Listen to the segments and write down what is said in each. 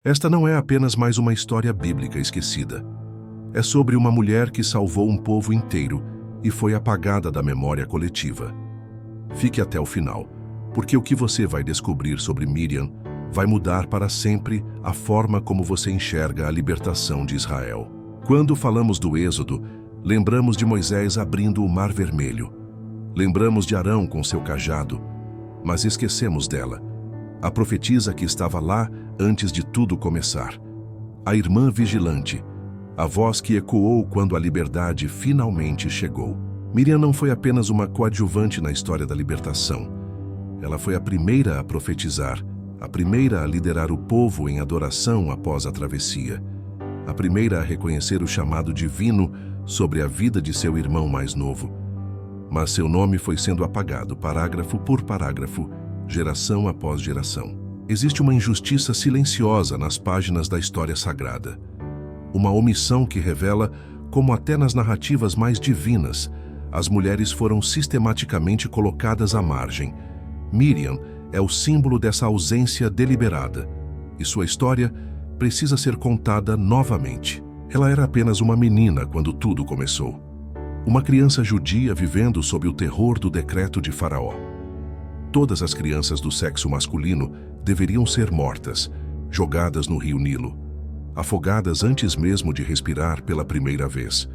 Esta não é apenas mais uma história bíblica esquecida. É sobre uma mulher que salvou um povo inteiro e foi apagada da memória coletiva. Fique até o final, porque o que você vai descobrir sobre Miriam vai mudar para sempre a forma como você enxerga a libertação de Israel. Quando falamos do Êxodo, lembramos de Moisés abrindo o Mar Vermelho. Lembramos de Arão com seu cajado, mas esquecemos dela, a profetisa que estava lá antes de tudo começar. A irmã vigilante, a voz que ecoou quando a liberdade finalmente chegou. Miriam não foi apenas uma coadjuvante na história da libertação. Ela foi a primeira a profetizar, a primeira a liderar o povo em adoração após a travessia, a primeira a reconhecer o chamado divino sobre a vida de seu irmão mais novo. Mas seu nome foi sendo apagado, parágrafo por parágrafo, geração após geração. Existe uma injustiça silenciosa nas páginas da história sagrada. Uma omissão que revela como até nas narrativas mais divinas, as mulheres foram sistematicamente colocadas à margem. Miriam é o símbolo dessa ausência deliberada, e sua história precisa ser contada novamente. Ela era apenas uma menina quando tudo começou. Uma criança judia vivendo sob o terror do decreto de Faraó. Todas as crianças do sexo masculino deveriam ser mortas, jogadas no rio Nilo, afogadas antes mesmo de respirar pela primeira vez.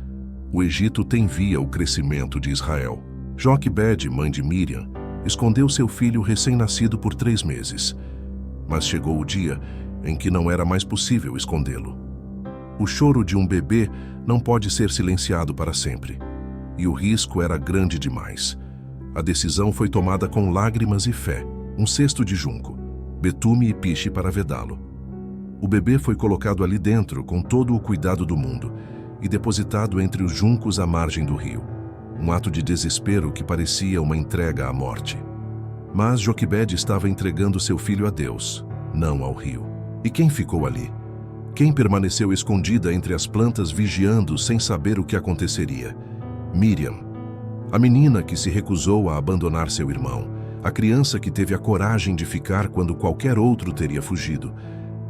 O Egito temia o crescimento de Israel. Joquebede, mãe de Miriam, escondeu seu filho recém-nascido por 3 meses. Mas chegou o dia em que não era mais possível escondê-lo. O choro de um bebê não pode ser silenciado para sempre. E o risco era grande demais. A decisão foi tomada com lágrimas e fé. Um cesto de junco, betume e piche para vedá-lo. O bebê foi colocado ali dentro com todo o cuidado do mundo e depositado entre os juncos à margem do rio. Um ato de desespero que parecia uma entrega à morte. Mas Joquebede estava entregando seu filho a Deus, não ao rio. E quem ficou ali? Quem permaneceu escondida entre as plantas vigiando sem saber o que aconteceria? Miriam. A menina que se recusou a abandonar seu irmão, a criança que teve a coragem de ficar quando qualquer outro teria fugido.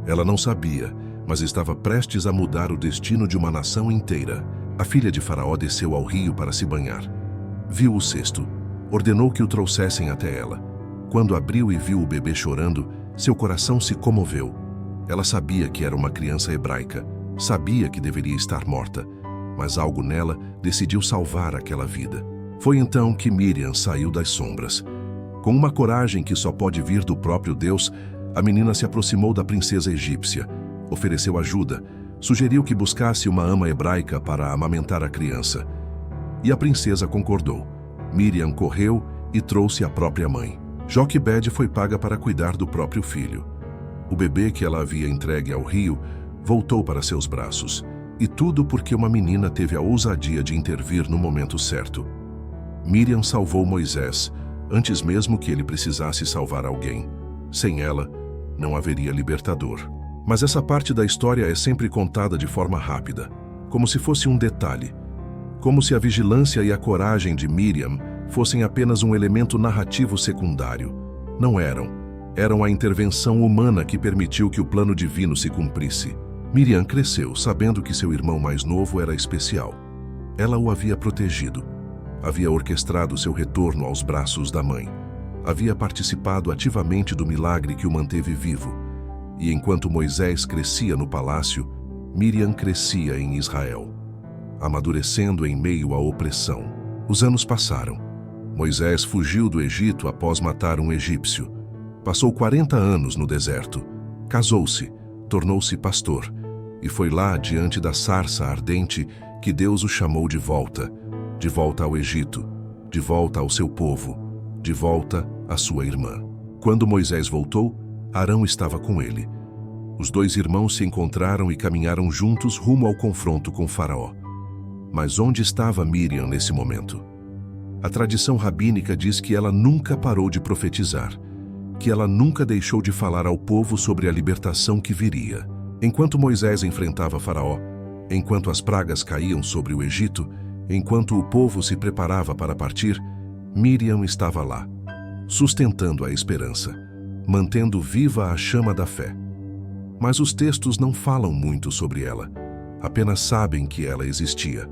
Ela não sabia, mas estava prestes a mudar o destino de uma nação inteira. A filha de Faraó desceu ao rio para se banhar. Viu o cesto, ordenou que o trouxessem até ela. Quando abriu e viu o bebê chorando, seu coração se comoveu. Ela sabia que era uma criança hebraica, sabia que deveria estar morta, mas algo nela decidiu salvar aquela vida. Foi então que Miriam saiu das sombras. Com uma coragem que só pode vir do próprio Deus, a menina se aproximou da princesa egípcia, ofereceu ajuda, sugeriu que buscasse uma ama hebraica para amamentar a criança. E a princesa concordou. Miriam correu e trouxe a própria mãe. Joquebede foi paga para cuidar do próprio filho. O bebê que ela havia entregue ao rio voltou para seus braços. E tudo porque uma menina teve a ousadia de intervir no momento certo. Miriam salvou Moisés, antes mesmo que ele precisasse salvar alguém. Sem ela, não haveria libertador. Mas essa parte da história é sempre contada de forma rápida, como se fosse um detalhe. Como se a vigilância e a coragem de Miriam fossem apenas um elemento narrativo secundário. Não eram. Eram a intervenção humana que permitiu que o plano divino se cumprisse. Miriam cresceu sabendo que seu irmão mais novo era especial. Ela o havia protegido. Havia orquestrado seu retorno aos braços da mãe. Havia participado ativamente do milagre que o manteve vivo. E enquanto Moisés crescia no palácio, Miriam crescia em Israel, amadurecendo em meio à opressão. Os anos passaram. Moisés fugiu do Egito após matar um egípcio. Passou 40 anos no deserto. Casou-se, tornou-se pastor. E foi lá, diante da sarça ardente, que Deus o chamou de volta ao Egito, de volta ao seu povo, de volta à sua irmã. Quando Moisés voltou, Arão estava com ele. Os 2 irmãos se encontraram e caminharam juntos rumo ao confronto com Faraó. Mas onde estava Miriam nesse momento? A tradição rabínica diz que ela nunca parou de profetizar, que ela nunca deixou de falar ao povo sobre a libertação que viria. Enquanto Moisés enfrentava Faraó, enquanto as pragas caíam sobre o Egito, enquanto o povo se preparava para partir, Miriam estava lá, sustentando a esperança, mantendo viva a chama da fé. Mas os textos não falam muito sobre ela. Apenas sabem que ela existia.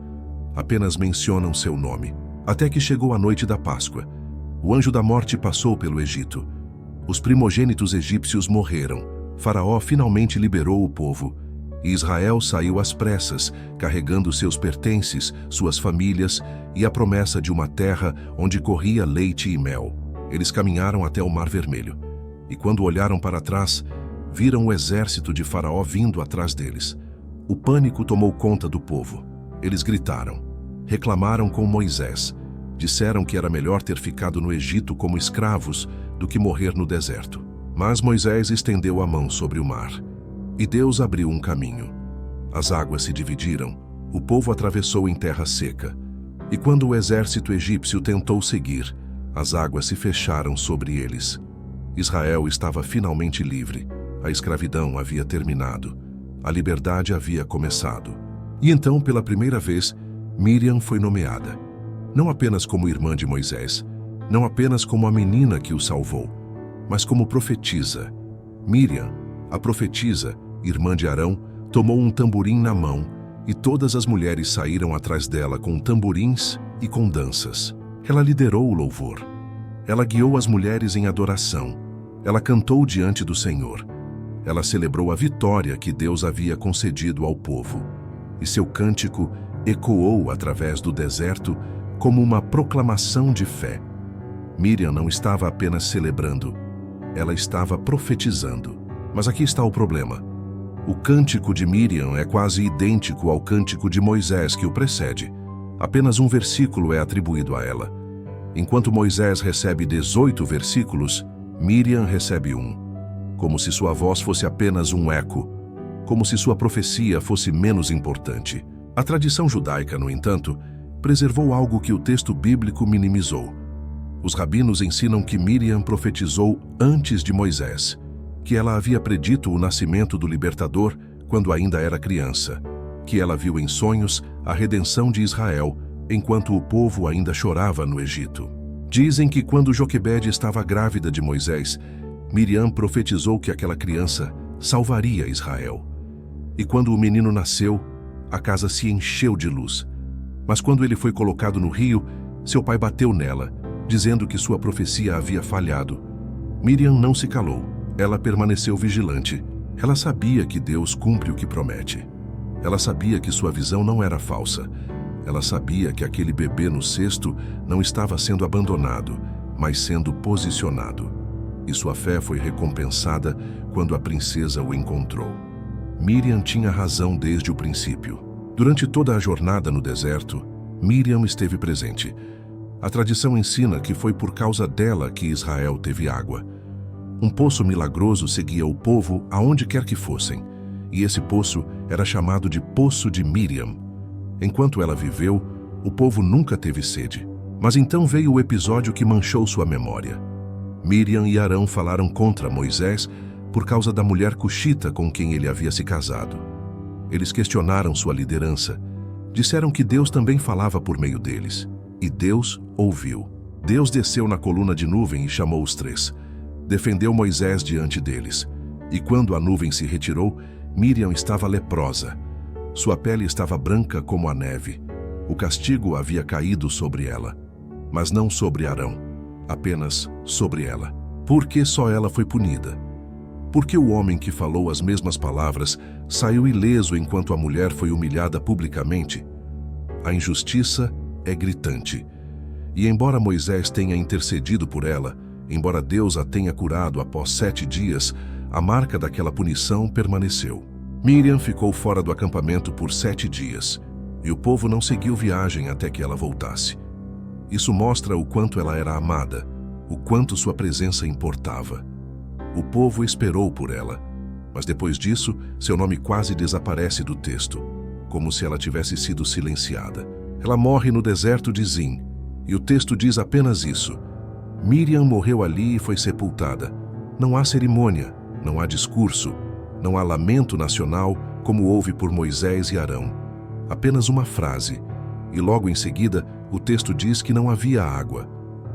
Apenas mencionam seu nome. Até que chegou a noite da Páscoa. O anjo da morte passou pelo Egito. Os primogênitos egípcios morreram. Faraó finalmente liberou o povo. E Israel saiu às pressas, carregando seus pertences, suas famílias e a promessa de uma terra onde corria leite e mel. Eles caminharam até o Mar Vermelho. E quando olharam para trás, viram o exército de Faraó vindo atrás deles. O pânico tomou conta do povo. Eles gritaram. Reclamaram com Moisés. Disseram que era melhor ter ficado no Egito como escravos do que morrer no deserto. Mas Moisés estendeu a mão sobre o mar. E Deus abriu um caminho. As águas se dividiram. O povo atravessou em terra seca. E quando o exército egípcio tentou seguir, as águas se fecharam sobre eles. Israel estava finalmente livre. A escravidão havia terminado. A liberdade havia começado. E então, pela primeira vez, Miriam foi nomeada. Não apenas como irmã de Moisés, não apenas como a menina que o salvou, mas como profetisa. Miriam, a profetisa, irmã de Arão, tomou um tamborim na mão e todas as mulheres saíram atrás dela com tamborins e com danças. Ela liderou o louvor. Ela guiou as mulheres em adoração. Ela cantou diante do Senhor. Ela celebrou a vitória que Deus havia concedido ao povo. E seu cântico ecoou através do deserto como uma proclamação de fé. Miriam não estava apenas celebrando, ela estava profetizando. Mas aqui está o problema. O cântico de Miriam é quase idêntico ao cântico de Moisés que o precede. Apenas um versículo é atribuído a ela. Enquanto Moisés recebe 18 versículos, Miriam recebe um. Como se sua voz fosse apenas um eco. Como se sua profecia fosse menos importante. A tradição judaica, no entanto, preservou algo que o texto bíblico minimizou. Os rabinos ensinam que Miriam profetizou antes de Moisés, que ela havia predito o nascimento do libertador quando ainda era criança, que ela viu em sonhos a redenção de Israel enquanto o povo ainda chorava no Egito. Dizem que quando Joquebede estava grávida de Moisés, Miriam profetizou que aquela criança salvaria Israel. E quando o menino nasceu, a casa se encheu de luz. Mas quando ele foi colocado no rio, seu pai bateu nela, dizendo que sua profecia havia falhado. Miriam não se calou. Ela permaneceu vigilante. Ela sabia que Deus cumpre o que promete. Ela sabia que sua visão não era falsa. Ela sabia que aquele bebê no cesto não estava sendo abandonado, mas sendo posicionado. E sua fé foi recompensada quando a princesa o encontrou. Miriam tinha razão desde o princípio. Durante toda a jornada no deserto, Miriam esteve presente. A tradição ensina que foi por causa dela que Israel teve água. Um poço milagroso seguia o povo aonde quer que fossem, e esse poço era chamado de Poço de Miriam. Enquanto ela viveu, o povo nunca teve sede. Mas então veio o episódio que manchou sua memória. Miriam e Arão falaram contra Moisés por causa da mulher cuxita com quem ele havia se casado. Eles questionaram sua liderança. Disseram que Deus também falava por meio deles. E Deus ouviu. Deus desceu na coluna de nuvem e chamou os três. Defendeu Moisés diante deles. E quando a nuvem se retirou, Miriam estava leprosa. Sua pele estava branca como a neve. O castigo havia caído sobre ela. Mas não sobre Arão, apenas sobre ela. Por que só ela foi punida? Porque o homem que falou as mesmas palavras saiu ileso enquanto a mulher foi humilhada publicamente? A injustiça é gritante. E embora Moisés tenha intercedido por ela, embora Deus a tenha curado após 7 dias, a marca daquela punição permaneceu. Miriam ficou fora do acampamento por 7 dias, e o povo não seguiu viagem até que ela voltasse. Isso mostra o quanto ela era amada, o quanto sua presença importava. O povo esperou por ela, mas depois disso, seu nome quase desaparece do texto, como se ela tivesse sido silenciada. Ela morre no deserto de Zin, e o texto diz apenas isso. Miriam morreu ali e foi sepultada. Não há cerimônia, não há discurso, não há lamento nacional como houve por Moisés e Arão. Apenas uma frase, e logo em seguida o texto diz que não havia água.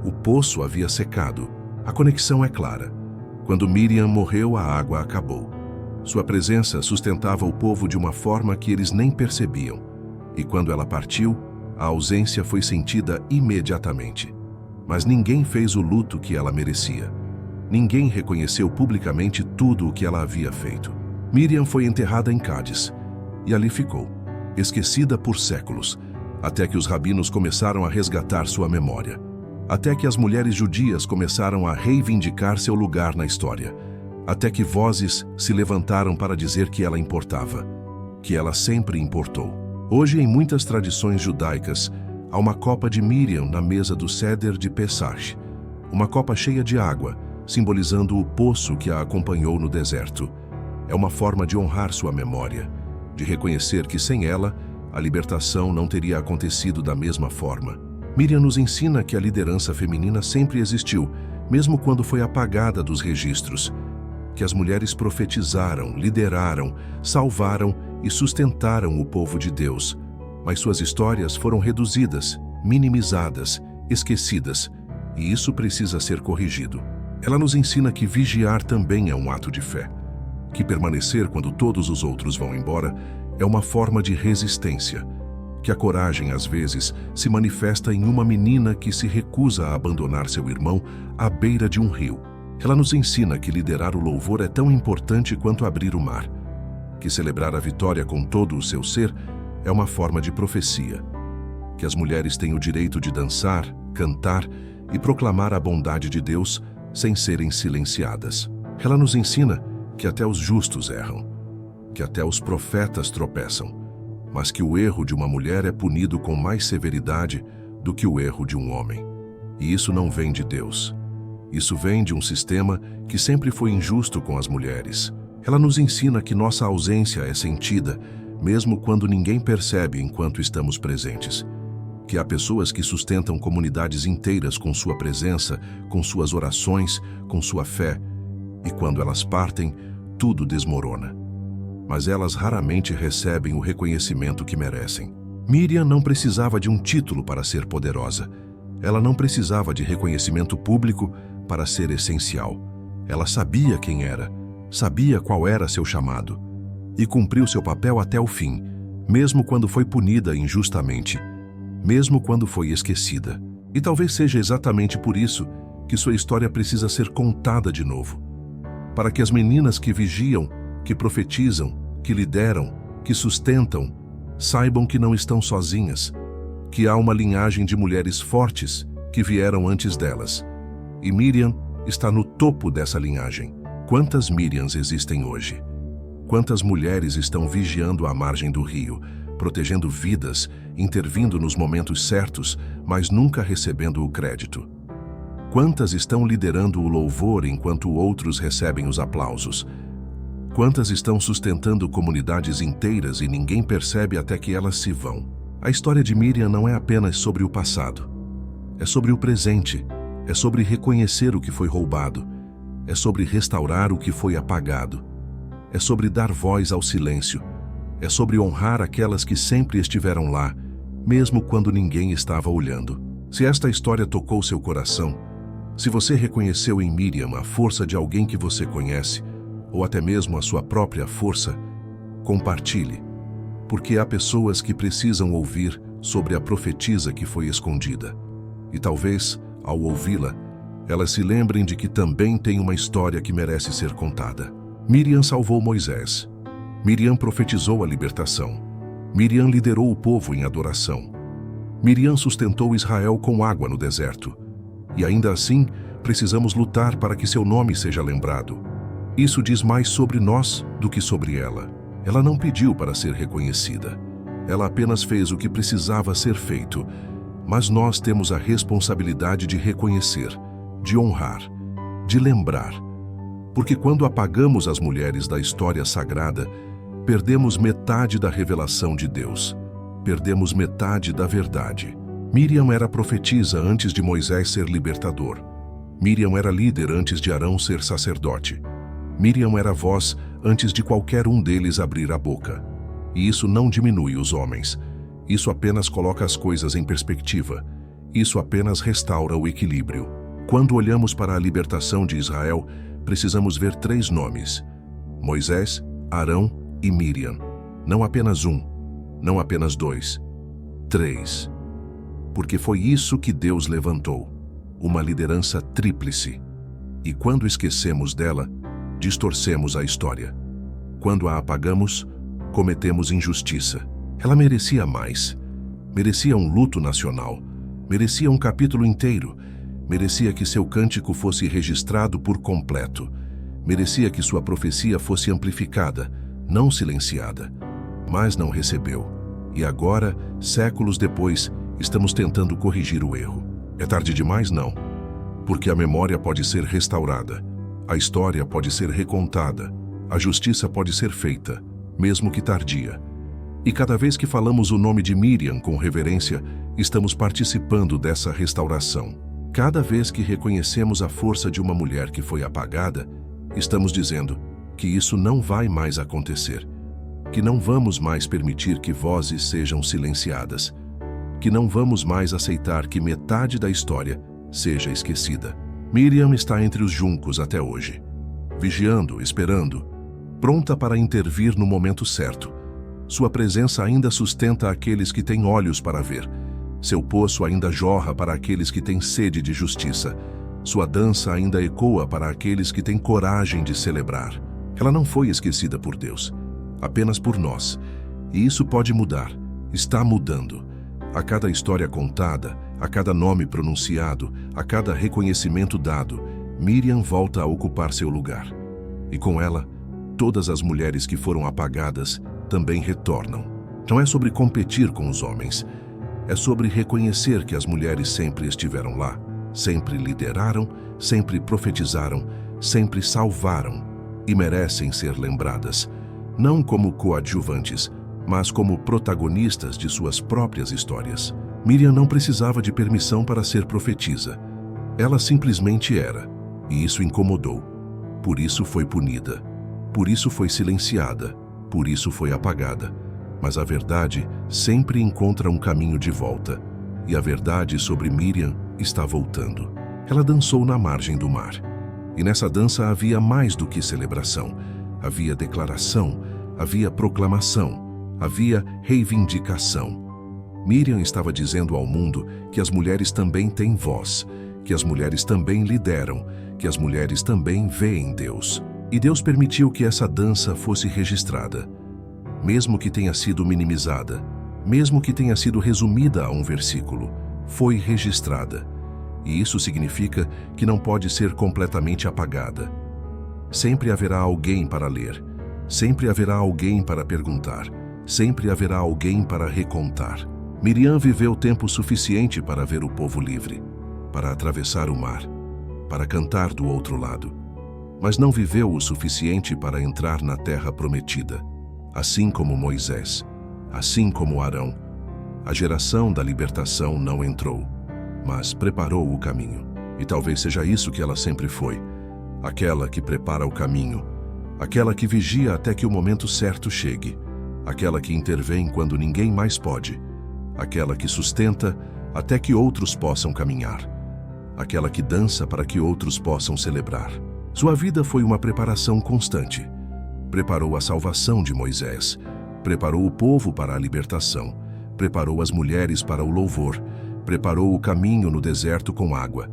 O poço havia secado. A conexão é clara. Quando Miriam morreu, a água acabou. Sua presença sustentava o povo de uma forma que eles nem percebiam. E quando ela partiu, a ausência foi sentida imediatamente. Mas ninguém fez o luto que ela merecia. Ninguém reconheceu publicamente tudo o que ela havia feito. Miriam foi enterrada em Cádiz, e ali ficou, esquecida por séculos, até que os rabinos começaram a resgatar sua memória. Até que as mulheres judias começaram a reivindicar seu lugar na história. Até que vozes se levantaram para dizer que ela importava, que ela sempre importou. Hoje, em muitas tradições judaicas, há uma copa de Miriam na mesa do Seder de Pesach, uma copa cheia de água, simbolizando o poço que a acompanhou no deserto. É uma forma de honrar sua memória, de reconhecer que sem ela, a libertação não teria acontecido da mesma forma. Miriam nos ensina que a liderança feminina sempre existiu, mesmo quando foi apagada dos registros, que as mulheres profetizaram, lideraram, salvaram e sustentaram o povo de Deus, mas suas histórias foram reduzidas, minimizadas, esquecidas, e isso precisa ser corrigido. Ela nos ensina que vigiar também é um ato de fé, que permanecer quando todos os outros vão embora é uma forma de resistência, que a coragem, às vezes, se manifesta em uma menina que se recusa a abandonar seu irmão à beira de um rio. Ela nos ensina que liderar o louvor é tão importante quanto abrir o mar, que celebrar a vitória com todo o seu ser é uma forma de profecia, que as mulheres têm o direito de dançar, cantar e proclamar a bondade de Deus sem serem silenciadas. Ela nos ensina que até os justos erram, que até os profetas tropeçam, mas que o erro de uma mulher é punido com mais severidade do que o erro de um homem. E isso não vem de Deus. Isso vem de um sistema que sempre foi injusto com as mulheres. Ela nos ensina que nossa ausência é sentida, mesmo quando ninguém percebe enquanto estamos presentes. Que há pessoas que sustentam comunidades inteiras com sua presença, com suas orações, com sua fé, e quando elas partem, tudo desmorona. Mas elas raramente recebem o reconhecimento que merecem. Miriam não precisava de um título para ser poderosa. Ela não precisava de reconhecimento público para ser essencial. Ela sabia quem era, sabia qual era seu chamado, e cumpriu seu papel até o fim, mesmo quando foi punida injustamente, mesmo quando foi esquecida. E talvez seja exatamente por isso que sua história precisa ser contada de novo, para que as meninas que vigiam, que profetizam, que lideram, que sustentam, saibam que não estão sozinhas, que há uma linhagem de mulheres fortes que vieram antes delas. E Miriam está no topo dessa linhagem. Quantas Miriams existem hoje? Quantas mulheres estão vigiando à margem do rio, protegendo vidas, intervindo nos momentos certos, mas nunca recebendo o crédito? Quantas estão liderando o louvor enquanto outros recebem os aplausos? Quantas estão sustentando comunidades inteiras e ninguém percebe até que elas se vão? A história de Miriam não é apenas sobre o passado. É sobre o presente. É sobre reconhecer o que foi roubado. É sobre restaurar o que foi apagado. É sobre dar voz ao silêncio. É sobre honrar aquelas que sempre estiveram lá, mesmo quando ninguém estava olhando. Se esta história tocou seu coração, se você reconheceu em Miriam a força de alguém que você conhece, ou até mesmo a sua própria força, compartilhe, porque há pessoas que precisam ouvir sobre a profetisa que foi escondida. E talvez, ao ouvi-la, elas se lembrem de que também tem uma história que merece ser contada. Miriam salvou Moisés. Miriam profetizou a libertação. Miriam liderou o povo em adoração. Miriam sustentou Israel com água no deserto. E ainda assim, precisamos lutar para que seu nome seja lembrado. Isso diz mais sobre nós do que sobre ela. Ela não pediu para ser reconhecida. Ela apenas fez o que precisava ser feito. Mas nós temos a responsabilidade de reconhecer, de honrar, de lembrar. Porque quando apagamos as mulheres da história sagrada, perdemos metade da revelação de Deus. Perdemos metade da verdade. Miriam era profetisa antes de Moisés ser libertador. Miriam era líder antes de Arão ser sacerdote. Miriam era voz antes de qualquer um deles abrir a boca. E isso não diminui os homens. Isso apenas coloca as coisas em perspectiva. Isso apenas restaura o equilíbrio. Quando olhamos para a libertação de Israel, precisamos ver 3 nomes: Moisés, Arão e Miriam. Não apenas um, não apenas dois, 3. Porque foi isso que Deus levantou, uma liderança tríplice. E quando esquecemos dela, distorcemos a história. Quando a apagamos, cometemos injustiça. Ela merecia mais. Merecia um luto nacional. Merecia um capítulo inteiro. Merecia que seu cântico fosse registrado por completo. Merecia que sua profecia fosse amplificada, não silenciada. Mas não recebeu. E agora, séculos depois, estamos tentando corrigir o erro. É tarde demais? Não. Porque a memória pode ser restaurada. A história pode ser recontada. A justiça pode ser feita, mesmo que tardia. E cada vez que falamos o nome de Miriam com reverência, estamos participando dessa restauração. Cada vez que reconhecemos a força de uma mulher que foi apagada, estamos dizendo que isso não vai mais acontecer, que não vamos mais permitir que vozes sejam silenciadas, que não vamos mais aceitar que metade da história seja esquecida. Miriam está entre os juncos até hoje, vigiando, esperando, pronta para intervir no momento certo. Sua presença ainda sustenta aqueles que têm olhos para ver. Seu poço ainda jorra para aqueles que têm sede de justiça. Sua dança ainda ecoa para aqueles que têm coragem de celebrar. Ela não foi esquecida por Deus, apenas por nós. E isso pode mudar, está mudando. A cada história contada, a cada nome pronunciado, a cada reconhecimento dado, Miriam volta a ocupar seu lugar. E com ela, todas as mulheres que foram apagadas também retornam. Não é sobre competir com os homens. É sobre reconhecer que as mulheres sempre estiveram lá, sempre lideraram, sempre profetizaram, sempre salvaram e merecem ser lembradas, não como coadjuvantes, mas como protagonistas de suas próprias histórias. Miriam não precisava de permissão para ser profetisa. Ela simplesmente era, e isso incomodou. Por isso foi punida. Por isso foi silenciada. Por isso foi apagada. Mas a verdade sempre encontra um caminho de volta. E a verdade sobre Miriam está voltando. Ela dançou na margem do mar. E nessa dança havia mais do que celebração. Havia declaração, havia proclamação, havia reivindicação. Miriam estava dizendo ao mundo que as mulheres também têm voz, que as mulheres também lideram, que as mulheres também veem Deus. E Deus permitiu que essa dança fosse registrada. Mesmo que tenha sido minimizada, mesmo que tenha sido resumida a um versículo, foi registrada. E isso significa que não pode ser completamente apagada. Sempre haverá alguém para ler, sempre haverá alguém para perguntar, sempre haverá alguém para recontar. Miriam viveu tempo suficiente para ver o povo livre, para atravessar o mar, para cantar do outro lado, mas não viveu o suficiente para entrar na terra prometida. Assim como Moisés, assim como Arão, a geração da libertação não entrou, mas preparou o caminho. E talvez seja isso que ela sempre foi, aquela que prepara o caminho, aquela que vigia até que o momento certo chegue, aquela que intervém quando ninguém mais pode, aquela que sustenta até que outros possam caminhar, aquela que dança para que outros possam celebrar. Sua vida foi uma preparação constante. Preparou a salvação de Moisés, preparou o povo para a libertação, preparou as mulheres para o louvor, preparou o caminho no deserto com água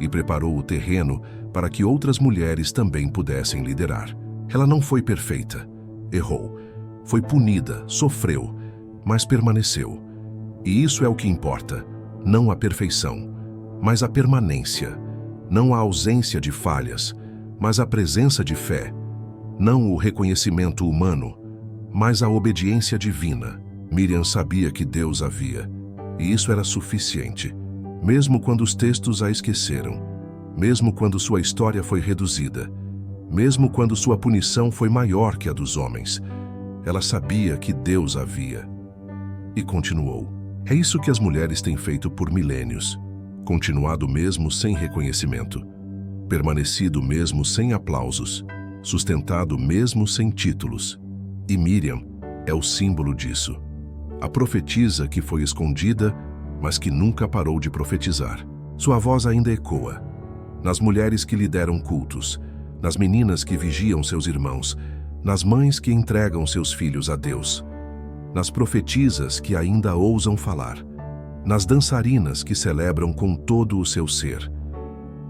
e preparou o terreno para que outras mulheres também pudessem liderar. Ela não foi perfeita, errou, foi punida, sofreu, mas permaneceu. E isso é o que importa, não a perfeição, mas a permanência, não a ausência de falhas, mas a presença de fé, não o reconhecimento humano, mas a obediência divina. Miriam sabia que Deus a via, e isso era suficiente, mesmo quando os textos a esqueceram, mesmo quando sua história foi reduzida, mesmo quando sua punição foi maior que a dos homens. Ela sabia que Deus a via. E continuou. É isso que as mulheres têm feito por milênios, continuado mesmo sem reconhecimento, permanecido mesmo sem aplausos, sustentado mesmo sem títulos. E Miriam é o símbolo disso. A profetisa que foi escondida, mas que nunca parou de profetizar. Sua voz ainda ecoa. Nas mulheres que lideram cultos, nas meninas que vigiam seus irmãos, nas mães que entregam seus filhos a Deus, nas profetisas que ainda ousam falar, nas dançarinas que celebram com todo o seu ser.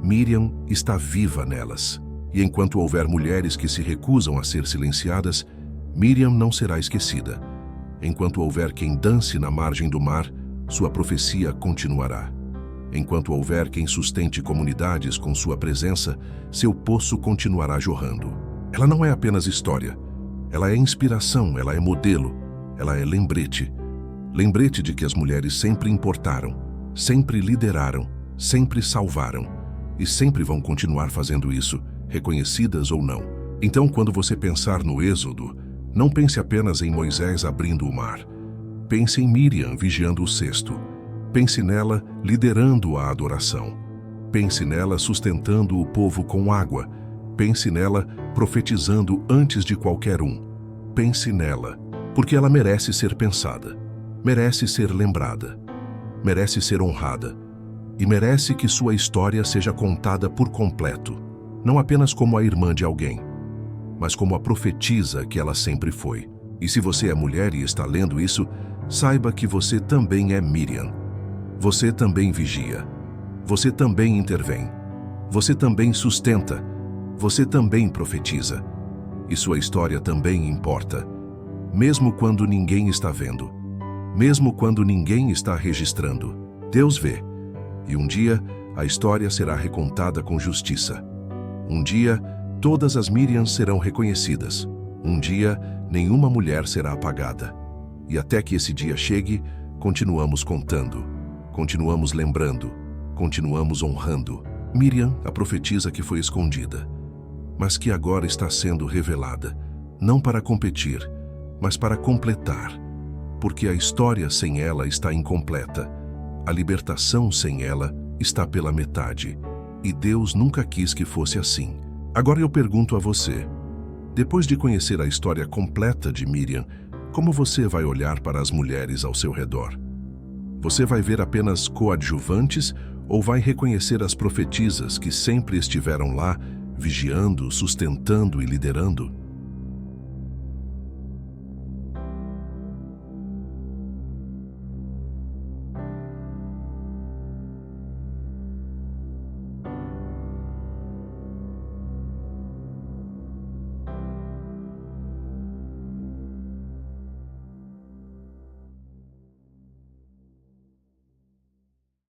Miriam está viva nelas, e enquanto houver mulheres que se recusam a ser silenciadas, Miriam não será esquecida. Enquanto houver quem dance na margem do mar, sua profecia continuará. Enquanto houver quem sustente comunidades com sua presença, seu poço continuará jorrando. Ela não é apenas história. Ela é inspiração, ela é modelo, ela é lembrete. Lembrete de que as mulheres sempre importaram, sempre lideraram, sempre salvaram e sempre vão continuar fazendo isso, reconhecidas ou não. Então, quando você pensar no Êxodo, não pense apenas em Moisés abrindo o mar. Pense em Miriam vigiando o cesto. Pense nela liderando a adoração. Pense nela sustentando o povo com água. Pense nela profetizando antes de qualquer um. Pense nela, porque ela merece ser pensada, merece ser lembrada, merece ser honrada e merece que sua história seja contada por completo, não apenas como a irmã de alguém, mas como a profetisa que ela sempre foi. E se você é mulher e está lendo isso, saiba que você também é Miriam. Você também vigia. Você também intervém. Você também sustenta. Você também profetiza. E sua história também importa. Mesmo quando ninguém está vendo. Mesmo quando ninguém está registrando. Deus vê. E um dia, a história será recontada com justiça. Um dia, todas as Miriams serão reconhecidas. Um dia, nenhuma mulher será apagada. E até que esse dia chegue, continuamos contando, continuamos lembrando, continuamos honrando. Miriam, a profetisa que foi escondida, mas que agora está sendo revelada, não para competir, mas para completar, porque a história sem ela está incompleta, a libertação sem ela está pela metade, e Deus nunca quis que fosse assim. Agora eu pergunto a você, depois de conhecer a história completa de Miriam, como você vai olhar para as mulheres ao seu redor? Você vai ver apenas coadjuvantes ou vai reconhecer as profetisas que sempre estiveram lá, vigiando, sustentando e liderando?